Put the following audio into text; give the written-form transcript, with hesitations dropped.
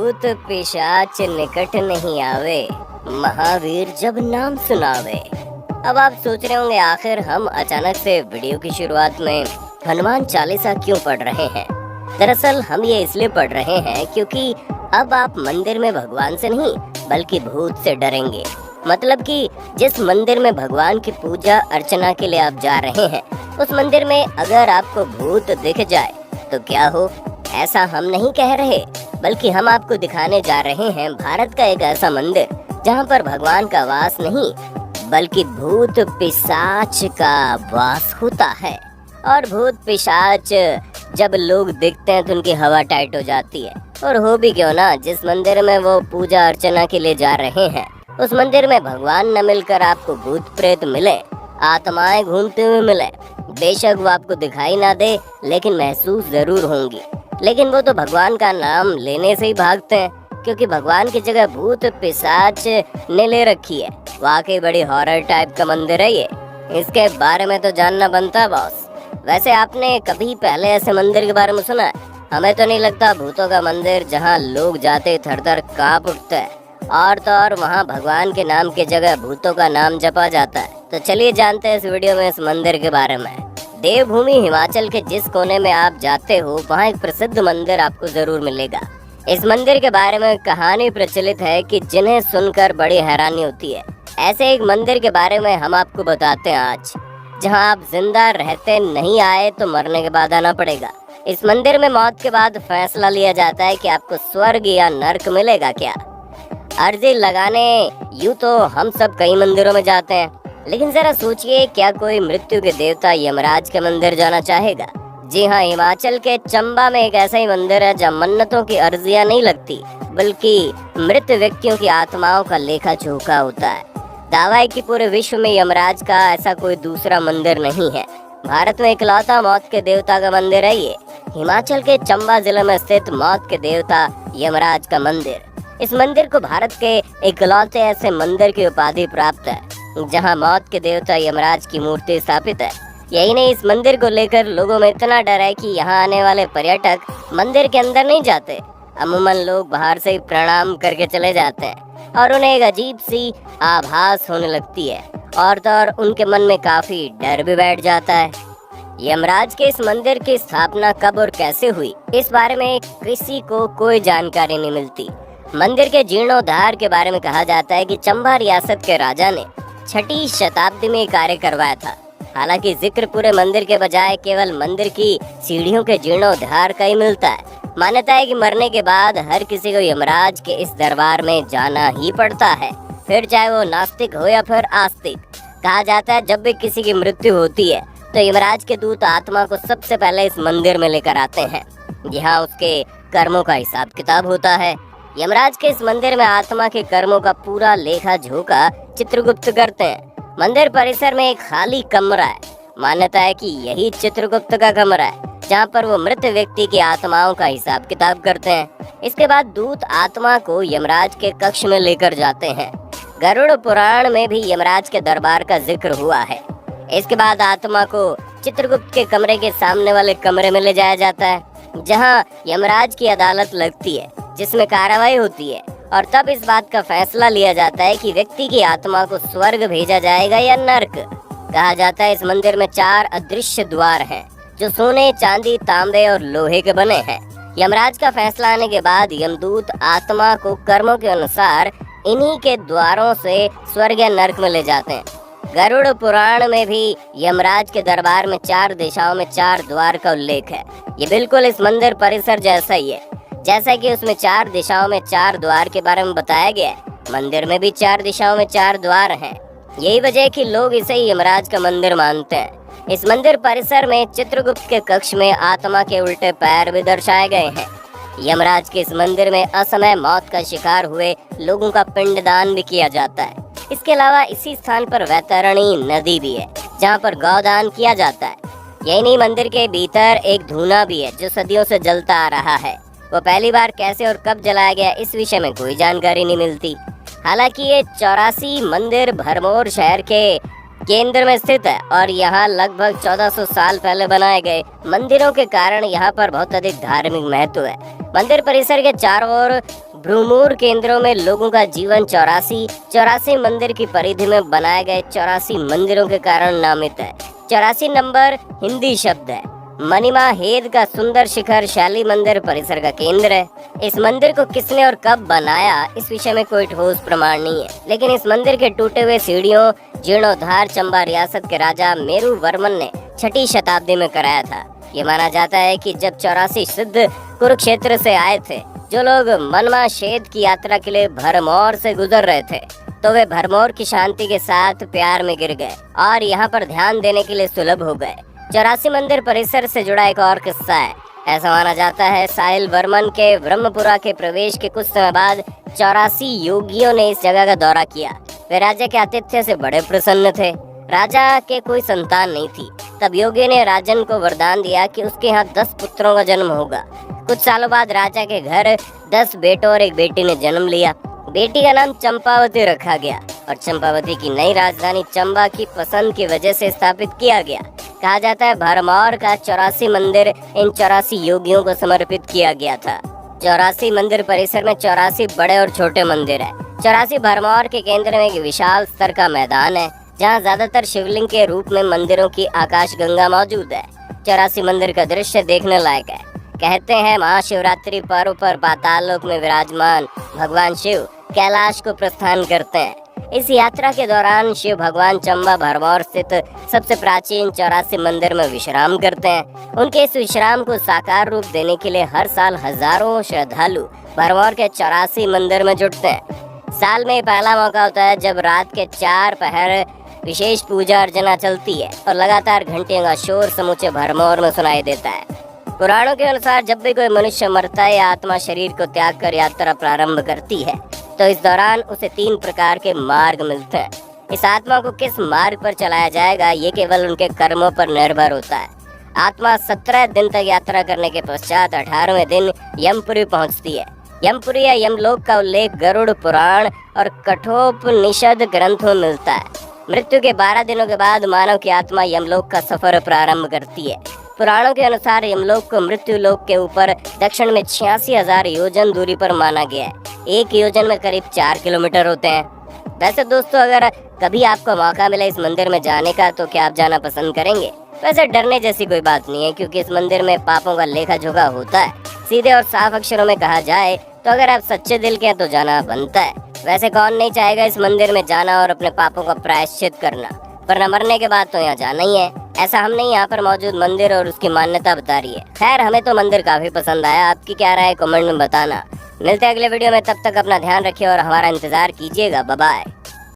भूत पिशाच निकट नहीं आवे, महावीर जब नाम सुनावे। अब आप सोच रहे होंगे आखिर हम अचानक से वीडियो की शुरुआत में हनुमान चालीसा क्यों पढ़ रहे हैं। दरअसल हम ये इसलिए पढ़ रहे हैं क्योंकि अब आप मंदिर में भगवान से नहीं बल्कि भूत से डरेंगे। मतलब कि जिस मंदिर में भगवान की पूजा अर्चना के लिए आप जा रहे हैं, उस मंदिर में अगर आपको भूत दिख जाए तो क्या हो, ऐसा हम नहीं कह रहे, बल्कि हम आपको दिखाने जा रहे हैं भारत का एक ऐसा मंदिर जहां पर भगवान का वास नहीं बल्कि भूत पिशाच का वास होता है। और भूत पिशाच जब लोग दिखते हैं तो उनकी हवा टाइट हो जाती है। और हो भी क्यों ना, जिस मंदिर में वो पूजा अर्चना के लिए जा रहे हैं उस मंदिर में भगवान न मिलकर आपको भूत प्रेत मिले, आत्माएं घूमते हुए मिले, बेशक वो आपको दिखाई ना दे लेकिन महसूस जरूर होंगी। लेकिन वो तो भगवान का नाम लेने से ही भागते हैं, क्योंकि भगवान की जगह भूत पिशाच ने ले रखी है। वाकई बड़ी हॉरर टाइप का मंदिर है ये, इसके बारे में तो जानना बनता है बॉस। वैसे आपने कभी पहले ऐसे मंदिर के बारे में सुना है? हमें तो नहीं लगता भूतों का मंदिर जहाँ लोग जाते थर थर कांप उठते हैं, और तो और वहाँ भगवान के नाम की जगह भूतों का नाम जपा जाता है। तो चलिए जानते हैं इस वीडियो में इस मंदिर के बारे में। देवभूमि हिमाचल के जिस कोने में आप जाते हो वहाँ एक प्रसिद्ध मंदिर आपको जरूर मिलेगा। इस मंदिर के बारे में कहानी प्रचलित है कि जिन्हें सुनकर बड़ी हैरानी होती है। ऐसे एक मंदिर के बारे में हम आपको बताते हैं आज, जहाँ आप जिंदा रहते नहीं आए तो मरने के बाद आना पड़ेगा। इस मंदिर में मौत के बाद फैसला लिया जाता है कि आपको स्वर्ग या नर्क मिलेगा क्या। अर्जी लगाने यूँ तो हम सब कई मंदिरों में जाते हैं, लेकिन जरा सोचिए, क्या कोई मृत्यु के देवता यमराज के मंदिर जाना चाहेगा? जी हाँ, हिमाचल के चंबा में एक ऐसा ही मंदिर है जहाँ मन्नतों की अर्जियां नहीं लगती बल्कि मृत व्यक्तियों की आत्माओं का लेखा जोखा होता है। दावा है कि पूरे विश्व में यमराज का ऐसा कोई दूसरा मंदिर नहीं है। भारत में इकलौता मौत के देवता का मंदिर है ये, हिमाचल के चंबा जिले में स्थित मौत के देवता यमराज का मंदिर। इस मंदिर को भारत के इकलौते ऐसे मंदिर की उपाधि प्राप्त है जहां मौत के देवता यमराज की मूर्ति स्थापित है। यही नहीं, इस मंदिर को लेकर लोगों में इतना डर है कि यहां आने वाले पर्यटक मंदिर के अंदर नहीं जाते। अमूमन लोग बाहर से ही प्रणाम करके चले जाते हैं और उन्हें एक अजीब सी आभास होने लगती है, और तो और उनके मन में काफी डर भी बैठ जाता है। यमराज के इस मंदिर की स्थापना कब और कैसे हुई, इस बारे में किसी को कोई जानकारी नहीं मिलती। मंदिर के जीर्णोद्धार के बारे में कहा जाता है कि चंबा रियासत के राजा ने 6वीं शताब्दी में कार्य करवाया था। हालांकि जिक्र पूरे मंदिर के बजाय केवल मंदिर की सीढ़ियों के जीर्णोद्धार का ही मिलता है। मान्यता है कि मरने के बाद हर किसी को यमराज के इस दरबार में जाना ही पड़ता है, फिर चाहे वो नास्तिक हो या फिर आस्तिक। कहा जाता है जब भी किसी की मृत्यु होती है तो यमराज के दूत आत्मा को सबसे पहले इस मंदिर में लेकर आते हैं। यहाँ उसके कर्मों का हिसाब किताब होता है। यमराज के इस मंदिर में आत्मा के कर्मों का पूरा लेखा जोखा चित्रगुप्त करते हैं। मंदिर परिसर में एक खाली कमरा है। मान्यता है कि यही चित्रगुप्त का कमरा है जहाँ पर वो मृत व्यक्ति की आत्माओं का हिसाब किताब करते हैं। इसके बाद दूत आत्मा को यमराज के कक्ष में लेकर जाते हैं। गरुड़ पुराण में भी यमराज के दरबार का जिक्र हुआ है। इसके बाद आत्मा को चित्रगुप्त के कमरे के सामने वाले कमरे में ले जाया जाता है, जहाँ यमराज की अदालत लगती है जिसमें कार्रवाई होती है, और तब इस बात का फैसला लिया जाता है कि व्यक्ति की आत्मा को स्वर्ग भेजा जाएगा या नर्क। कहा जाता है इस मंदिर में 4 अदृश्य द्वार हैं जो सोने, चांदी, तांबे और लोहे के बने हैं। यमराज का फैसला आने के बाद यमदूत आत्मा को कर्मों के अनुसार इन्हीं के द्वारों से स्वर्ग या नर्क में ले जाते हैं। गरुड़ पुराण में भी यमराज के दरबार में 4 दिशाओं में 4 द्वार का उल्लेख है। ये बिल्कुल इस मंदिर परिसर जैसा ही है, जैसा कि उसमें 4 दिशाओं में 4 द्वार के बारे में बताया गया है। मंदिर में भी 4 दिशाओं में 4 द्वार हैं। यही वजह है कि लोग इसे यमराज का मंदिर मानते हैं। इस मंदिर परिसर में चित्रगुप्त के कक्ष में आत्मा के उल्टे पैर भी दर्शाए गए हैं। यमराज के इस मंदिर में असमय मौत का शिकार हुए लोगों का पिंडदान भी किया जाता है। इसके अलावा इसी स्थान पर वैतरणी नदी भी है जहाँ पर गौदान किया जाता है। यही नहीं, मंदिर के भीतर एक धूना भी है जो सदियों से जलता आ रहा है। वो पहली बार कैसे और कब जलाया गया इस विषय में कोई जानकारी नहीं मिलती। हालांकि ये 84 मंदिर भरमौर शहर के केंद्र में स्थित है और यहाँ लगभग 1400 साल पहले बनाए गए मंदिरों के कारण यहाँ पर बहुत अधिक धार्मिक महत्व है। मंदिर परिसर के चारों ओर भ्रूमूर केंद्रों में लोगों का जीवन 84 मंदिर की परिधि में बनाए गए 84 मंदिरों के कारण नामित है। 84 नंबर हिंदी शब्द है। मणिमा हेद का सुंदर शिखर शैली मंदिर परिसर का केंद्र है। इस मंदिर को किसने और कब बनाया, इस विषय में कोई ठोस प्रमाण नहीं है, लेकिन इस मंदिर के टूटे हुए सीढ़ियों जीर्णोद्धार चंबा रियासत के राजा मेरू वर्मन ने 6ठी शताब्दी में कराया था। ये माना जाता है कि जब 84 सिद्ध कुरुक्षेत्र से आए थे, जो लोग मनमा शेद की यात्रा के लिए भरमौर से गुजर रहे थे, तो वे भरमौर की शांति के साथ प्यार में गिर गए और यहाँ पर ध्यान देने के लिए सुलभ हो गए। 84 मंदिर परिसर से जुड़ा एक और किस्सा है। ऐसा माना जाता है साहिल वर्मन के ब्रह्मपुरा के प्रवेश के कुछ समय बाद 84 योगियों ने इस जगह का दौरा किया। वे राजा के आतिथ्य से बड़े प्रसन्न थे। राजा के कोई संतान नहीं थी। तब योगी ने राजन को वरदान दिया कि उसके यहाँ 10 पुत्रों का जन्म होगा। कुछ सालों बाद राजा के घर 10 बेटों और एक बेटी ने जन्म लिया। बेटी का नाम चंपावती रखा गया और चंपावती की नई राजधानी चंबा की पसंद की वजह से स्थापित किया गया। कहा जाता है भरमौर का 84 मंदिर इन 84 योगियों को समर्पित किया गया था। 84 मंदिर परिसर में 84 बड़े और छोटे मंदिर है। 84 भरमौर के केंद्र में एक विशाल स्तर का मैदान है, जहाँ ज्यादातर शिवलिंग के रूप में मंदिरों की आकाश गंगा मौजूद है। 84 मंदिर का दृश्य देखने लायक है। कहते हैं महाशिवरात्रि पर्व पर पाताल लोक में विराजमान भगवान शिव कैलाश को प्रस्थान करते हैं। इस यात्रा के दौरान शिव भगवान चंबा भरमौर स्थित सबसे प्राचीन 84 मंदिर में विश्राम करते हैं। उनके इस विश्राम को साकार रूप देने के लिए हर साल हजारों श्रद्धालु भरमौर के 84 मंदिर में जुटते हैं। साल में पहला मौका होता है जब रात के 4 पहर विशेष पूजा अर्चना चलती है और लगातार घंटियों का शोर समूचे भरमौर में सुनाई देता है। पुराणों के अनुसार जब भी कोई मनुष्य मरता है या आत्मा शरीर को त्याग कर यात्रा प्रारंभ करती है, तो इस दौरान उसे 3 प्रकार के मार्ग मिलते हैं। इस आत्मा को किस मार्ग पर चलाया जाएगा, ये केवल उनके कर्मों पर निर्भर होता है। आत्मा 17 दिन तक यात्रा करने के पश्चात 18वें दिन यमपुरी पहुंचती है। यमपुरी या यमलोक का उल्लेख गरुड़ पुराण और कठोपनिषद ग्रंथों में मिलता है। मृत्यु के 12 दिनों के बाद मानव की आत्मा यमलोक का सफर प्रारंभ करती है। पुराणों के अनुसार यमलोक को मृत्यु लोक के ऊपर दक्षिण में 86,000 योजन दूरी पर माना गया है। एक योजन में करीब 4 किलोमीटर होते हैं। वैसे दोस्तों, अगर कभी आपको मौका मिले इस मंदिर में जाने का, तो क्या आप जाना पसंद करेंगे? वैसे डरने जैसी कोई बात नहीं है, क्योंकि इस मंदिर में पापों का लेखा जोखा होता है। सीधे और साफ अक्षरों में कहा जाए तो अगर आप सच्चे दिल के हैं तो जाना बनता है। वैसे कौन नहीं चाहेगा इस मंदिर में जाना और अपने पापों का प्रायश्चित करना, वरना मरने के बाद तो यहाँ जाना ही है। ऐसा हमने यहाँ पर मौजूद मंदिर और उसकी मान्यता बता रही है। खैर, हमें तो मंदिर काफी पसंद आया। आपकी क्या राय है कमेंट में बताना। मिलते हैं अगले वीडियो में, तब तक अपना ध्यान रखिए और हमारा इंतजार कीजिएगा। Bye bye.